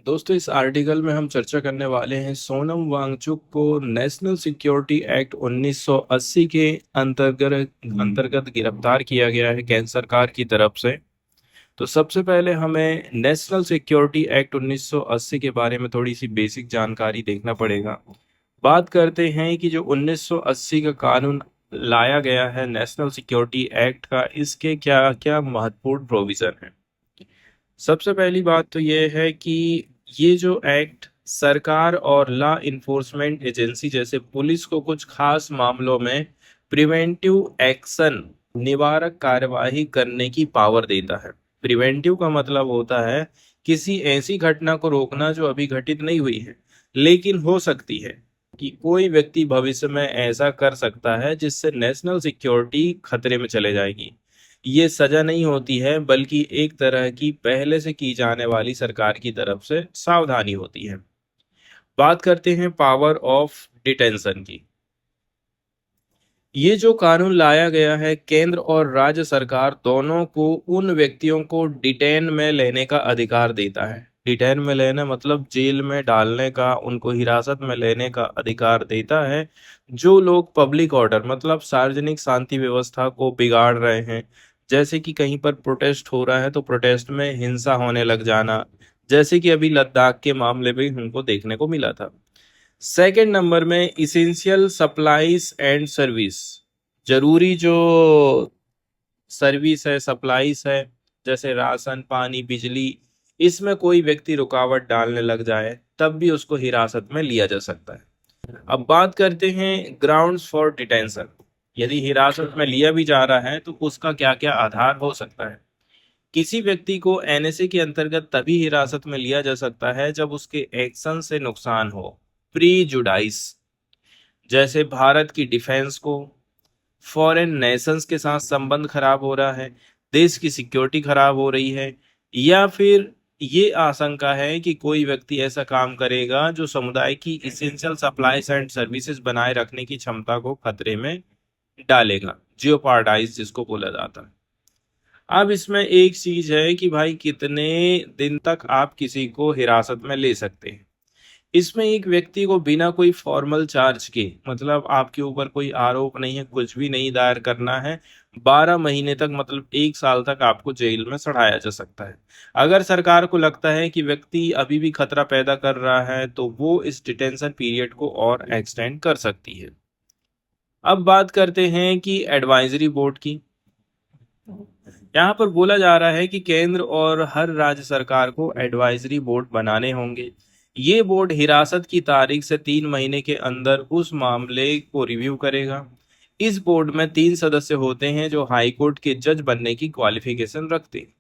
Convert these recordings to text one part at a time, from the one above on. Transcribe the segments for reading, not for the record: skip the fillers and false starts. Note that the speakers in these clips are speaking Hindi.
दोस्तों, इस आर्टिकल में हम चर्चा करने वाले हैं सोनम वांगचुक को नेशनल सिक्योरिटी एक्ट 1980 के अंतर्गत अंतर्गत गिरफ्तार किया गया है केंद्र सरकार की तरफ से। तो सबसे पहले हमें नेशनल सिक्योरिटी एक्ट 1980 के बारे में थोड़ी सी बेसिक जानकारी देखना पड़ेगा। बात करते हैं कि जो 1980 का कानून लाया गया है नेशनल सिक्योरिटी एक्ट का, इसके क्या क्या महत्वपूर्ण प्रोविजन है। सबसे पहली बात तो ये है कि ये जो एक्ट सरकार और लॉ इन्फोर्समेंट एजेंसी जैसे पुलिस को कुछ खास मामलों में प्रिवेंटिव एक्शन निवारक कार्यवाही करने की पावर देता है। प्रिवेंटिव का मतलब होता है किसी ऐसी घटना को रोकना जो अभी घटित नहीं हुई है लेकिन हो सकती है, कि कोई व्यक्ति भविष्य में ऐसा कर सकता है जिससे नेशनल सिक्योरिटी खतरे में चले जाएगी। ये सजा नहीं होती है बल्कि एक तरह की पहले से की जाने वाली सरकार की तरफ से सावधानी होती है। बात करते हैं पावर ऑफ डिटेंशन की। ये जो कानून लाया गया है केंद्र और राज्य सरकार दोनों को उन व्यक्तियों को डिटेन में लेने का अधिकार देता है। डिटेन में लेना मतलब जेल में डालने का, उनको हिरासत में लेने का अधिकार देता है जो लोग पब्लिक ऑर्डर मतलब सार्वजनिक शांति व्यवस्था को बिगाड़ रहे हैं। जैसे कि कहीं पर प्रोटेस्ट हो रहा है तो प्रोटेस्ट में हिंसा होने लग जाना, जैसे कि अभी लद्दाख के मामले में हमको देखने को मिला था। सेकंड नंबर में इसेंशियल सप्लाईज एंड सर्विस। जरूरी जो सर्विस है, सप्लाईज है, जैसे राशन, पानी, बिजली, इसमें कोई व्यक्ति रुकावट डालने लग जाए तब भी उसको हिरासत में लिया जा सकता है। अब बात करते हैं ग्राउंड्स फॉर डिटेंशन। यदि हिरासत में लिया भी जा रहा है तो उसका क्या क्या आधार हो सकता है। किसी व्यक्ति को एनएसए के अंतर्गत तभी हिरासत में लिया जा सकता है जब उसके एक्शन से नुकसान हो, प्रीजुडाइस, जैसे भारत की डिफेंस को, फॉरेन नेशंस के साथ संबंध खराब हो रहा है, देश की सिक्योरिटी खराब हो रही है, या फिर ये आशंका है कि कोई व्यक्ति ऐसा काम करेगा जो समुदाय की इसेंशियल सप्लाईज एंड सर्विसेज बनाए रखने की क्षमता को खतरे में डालेगा, जियोपार्डाइज जिसको बोला जाता है। अब इसमें एक चीज है कि भाई कितने दिन तक आप किसी को हिरासत में ले सकते हैं। इसमें एक व्यक्ति को बिना कोई फॉर्मल चार्ज के, मतलब आपके ऊपर कोई आरोप नहीं है, कुछ भी नहीं दायर करना है, 12 महीने तक मतलब 1 साल तक आपको जेल में सड़ाया जा सकता है। अगर सरकार को लगता है कि व्यक्ति अभी भी खतरा पैदा कर रहा है तो वो इस डिटेंशन पीरियड को और एक्सटेंड कर सकती है। अब बात करते हैं कि एडवाइजरी बोर्ड की। यहाँ पर बोला जा रहा है कि केंद्र और हर राज्य सरकार को एडवाइजरी बोर्ड बनाने होंगे। ये बोर्ड हिरासत की तारीख से 3 महीने के अंदर उस मामले को रिव्यू करेगा। इस बोर्ड में 3 सदस्य होते हैं जो हाई कोर्ट के जज बनने की क्वालिफिकेशन रखते हैं।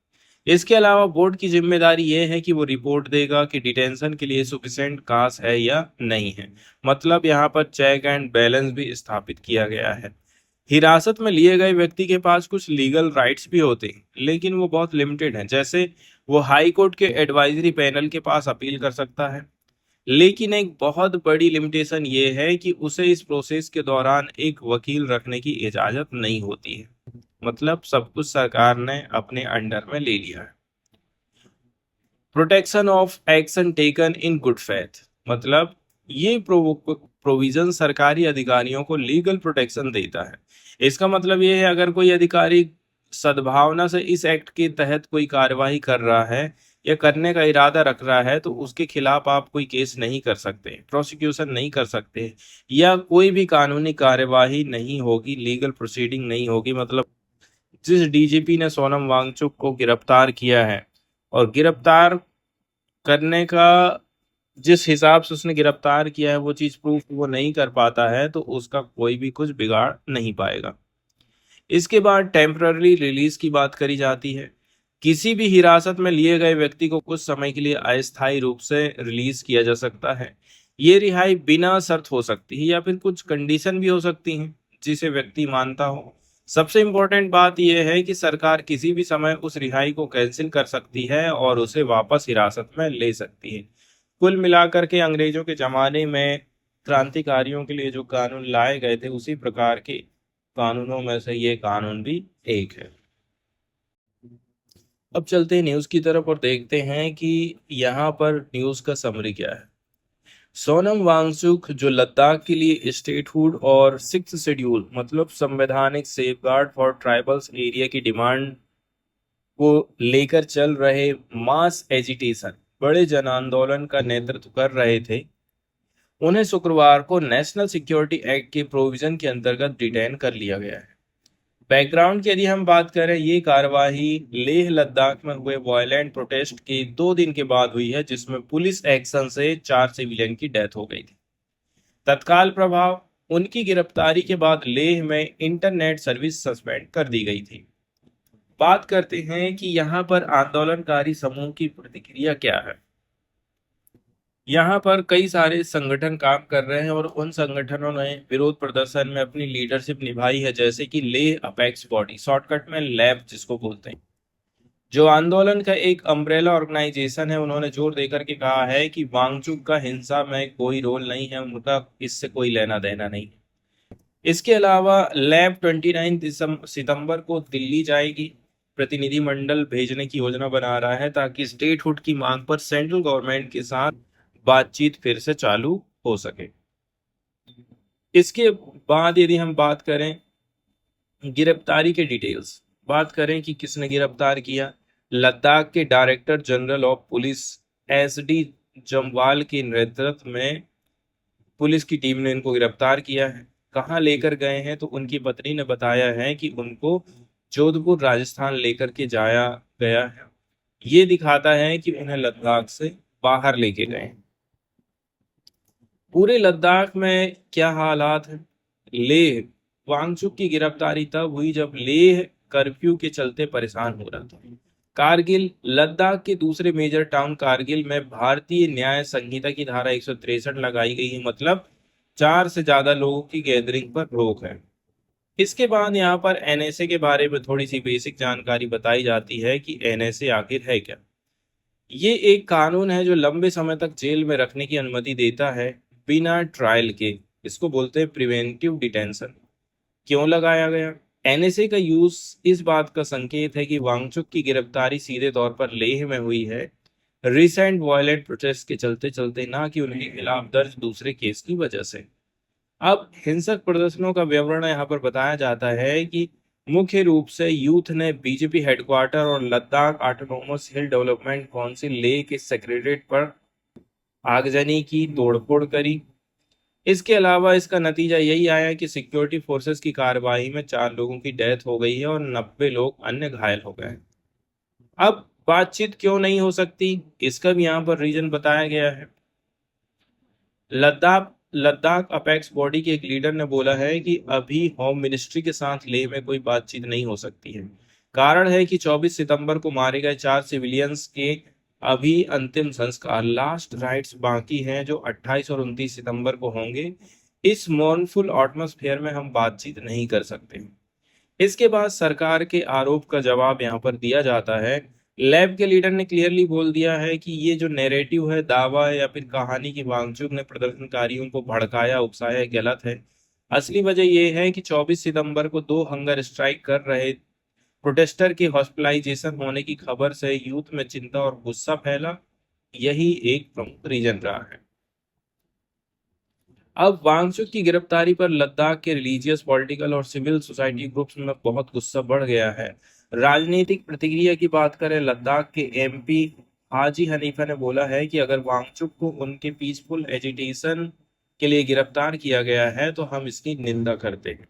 इसके अलावा बोर्ड की जिम्मेदारी यह है कि वो रिपोर्ट देगा कि डिटेंशन के लिए सफिशिएंट कास है या नहीं है। मतलब यहाँ पर चेक एंड बैलेंस भी स्थापित किया गया है। हिरासत में लिए गए व्यक्ति के पास कुछ लीगल राइट्स भी होते हैं लेकिन वो बहुत लिमिटेड हैं। जैसे वो हाई कोर्ट के एडवाइजरी पैनल के पास अपील कर सकता है, लेकिन एक बहुत बड़ी लिमिटेशन ये है कि उसे इस प्रोसेस के दौरान एक वकील रखने की इजाजत नहीं होती है। मतलब सब कुछ सरकार ने अपने अंडर में ले लिया है। Protection of action taken in good faith, मतलब ये प्रोविजन सरकारी अधिकारियों को लीगल प्रोटेक्शन देता है। इसका मतलब ये है अगर कोई अधिकारी सद्भावना से इस एक्ट के तहत कोई कार्यवाही कर रहा है या करने का इरादा रख रहा है तो उसके खिलाफ आप कोई केस नहीं कर सकते, प्रोसिक्यूशन नहीं कर सकते, या कोई भी कानूनी कार्यवाही नहीं होगी, लीगल प्रोसीडिंग नहीं होगी। मतलब जिस डीजीपी ने सोनम वांगचुक को गिरफ्तार किया है और गिरफ्तार करने का जिस हिसाब से उसने गिरफ्तार किया है वो चीज प्रूफ वो नहीं कर पाता है तो उसका कोई भी कुछ बिगाड़ नहीं पाएगा। इसके बाद टेम्पररी रिलीज की बात करी जाती है। किसी भी हिरासत में लिए गए व्यक्ति को कुछ समय के लिए अस्थायी रूप से रिलीज किया जा सकता है। ये रिहाई बिना शर्त हो सकती है या फिर कुछ कंडीशन भी हो सकती हैं जिसे व्यक्ति मानता हो। सबसे इम्पोर्टेंट बात यह है कि सरकार किसी भी समय उस रिहाई को कैंसिल कर सकती है और उसे वापस हिरासत में ले सकती है। कुल मिलाकर के अंग्रेजों के जमाने में क्रांतिकारियों के लिए जो कानून लाए गए थे उसी प्रकार के कानूनों में से ये कानून भी एक है। अब चलते हैं न्यूज़ की तरफ और देखते हैं कि यहाँ पर न्यूज़ का समरी क्या है। सोनम वांगचुक जो लद्दाख के लिए स्टेटहुड और सिक्स्थ शेड्यूल मतलब संवैधानिक सेफगार्ड फॉर ट्राइबल्स एरिया की डिमांड को लेकर चल रहे मास एजिटेशन बड़े जन आंदोलन का नेतृत्व कर रहे थे, उन्हें शुक्रवार को नेशनल सिक्योरिटी एक्ट के प्रोविजन के अंतर्गत डिटेन कर लिया गया है। बैकग्राउंड की यदि हम बात करें, ये कार्यवाही लेह लद्दाख में हुए वायलेंट प्रोटेस्ट के 2 दिन के बाद हुई है, जिसमें पुलिस एक्शन से 4 सिविलियन की डेथ हो गई थी। तत्काल प्रभाव उनकी गिरफ्तारी के बाद लेह में इंटरनेट सर्विस सस्पेंड कर दी गई थी। बात करते हैं कि यहाँ पर आंदोलनकारी समूह की प्रतिक्रिया क्या है। यहाँ पर कई सारे संगठन काम कर रहे हैं और उन संगठनों ने विरोध प्रदर्शन में अपनी लीडरशिप निभाई है, जैसे कि लेह अपेक्स बॉडी, शॉर्टकट में लैब जिसको बोलते हैं, जो आंदोलन का एक अम्ब्रेला ऑर्गेनाइजेशन है। उन्होंने जोर देकर के कहा है कि वांगचुक का हिंसा में कोई रोल नहीं है, उनका इससे कोई लेना देना नहीं है। इसके अलावा लैब 29 सितंबर को दिल्ली जाएगी, प्रतिनिधिमंडल भेजने की योजना बना रहा है ताकि स्टेटहुड की मांग पर सेंट्रल गवर्नमेंट के साथ बातचीत फिर से चालू हो सके। इसके बाद यदि हम बात करें गिरफ्तारी के डिटेल्स, बात करें कि किसने गिरफ्तार किया। लद्दाख के director general of police SD Jamwal के नेतृत्व में पुलिस की टीम ने इनको गिरफ्तार किया है। कहाँ लेकर गए हैं, तो उनकी पत्नी ने बताया है कि उनको जोधपुर राजस्थान लेकर के जाया गया है। ये दिखाता है कि उन्हें लद्दाख से बाहर लेके गए। पूरे लद्दाख में क्या हालात हैं। लेह, वांगचुक की गिरफ्तारी तब हुई जब लेह कर्फ्यू के चलते परेशान हो रहा था। कारगिल, लद्दाख के दूसरे मेजर टाउन कारगिल में भारतीय न्याय संहिता की धारा 163 लगाई गई है, मतलब 4 से ज्यादा लोगों की गैदरिंग पर रोक है। इसके बाद यहाँ पर एनएसए के बारे में थोड़ी सी बेसिक जानकारी बताई जाती है कि एनएसए आखिर है क्या। ये एक कानून है जो लंबे समय तक जेल में रखने की अनुमति देता है बिना ट्रायल के। इसको बोलते हैं प्रिवेंटिव डिटेंशन। क्यों लगाया गया? एनएसए का यूज इस बात का संकेत है कि वांगचुक की गिरफ्तारी सीधे तौर पर लेह में हुई है, रिसेंट वायलेंट प्रोटेस्ट के चलते चलते, ना कि उनके खिलाफ दर्ज दूसरे केस की वजह से। अब हिंसक प्रदर्शनों का विवरण यहाँ पर बताया जाता है कि मुख्य रूप से यूथ ने बीजेपी हेडक्वार्टर और लद्दाख ऑटोनोमस हिल डेवलपमेंट काउंसिल लेह के सेक्रेटरीट पर आगजनी की, तोड़फोड़ करी। इसके अलावा इसका नतीजा यही आया कि सिक्योरिटी फोर्सेस की कार्रवाई में 4 लोगों की डेथ हो गई है और 90 लोग अन्य घायल हो गए। अब बातचीत क्यों नहीं हो सकती, इसका भी यहाँ पर रीजन बताया गया है। लद्दाख लद्दाख अपेक्स बॉडी के एक लीडर ने बोला है कि अभी होम मिनिस्ट्री के साथ लेह में कोई बातचीत नहीं हो सकती है। कारण है कि 24 सितंबर को मारे गए 4 सिविलियंस के अभी अंतिम संस्कार, लास्ट राइट्स बाकी हैं, जो 28 और 29 सितंबर को होंगे। इस मॉर्नफुल एटमॉस्फेयर में हम बातचीत नहीं कर सकते। इसके बाद सरकार के आरोप का जवाब यहाँ पर दिया जाता है। लैब के लीडर ने क्लियरली बोल दिया है कि ये जो नैरेटिव है, दावा है या फिर कहानी की वांगचुक ने प्रदर्शनकारियों को भड़काया, उकसाया, गलत है। असली वजह यह है कि 24 सितंबर को 2 हंगर स्ट्राइक कर रहे प्रोटेस्टर के हॉस्पिटलाइजेशन होने की खबर से यूथ में चिंता और गुस्सा फैला। यही एक प्रमुख रीजन रहा है। अब वांगचुक की गिरफ्तारी पर लद्दाख के रिलीजियस, पॉलिटिकल और सिविल सोसाइटी ग्रुप्स में बहुत गुस्सा बढ़ गया है। राजनीतिक प्रतिक्रिया की बात करें, लद्दाख के एमपी हाजी हनीफा ने बोला है कि अगर वांगचुक को उनके पीसफुल एजिटेशन के लिए गिरफ्तार किया गया है तो हम इसकी निंदा करते हैं।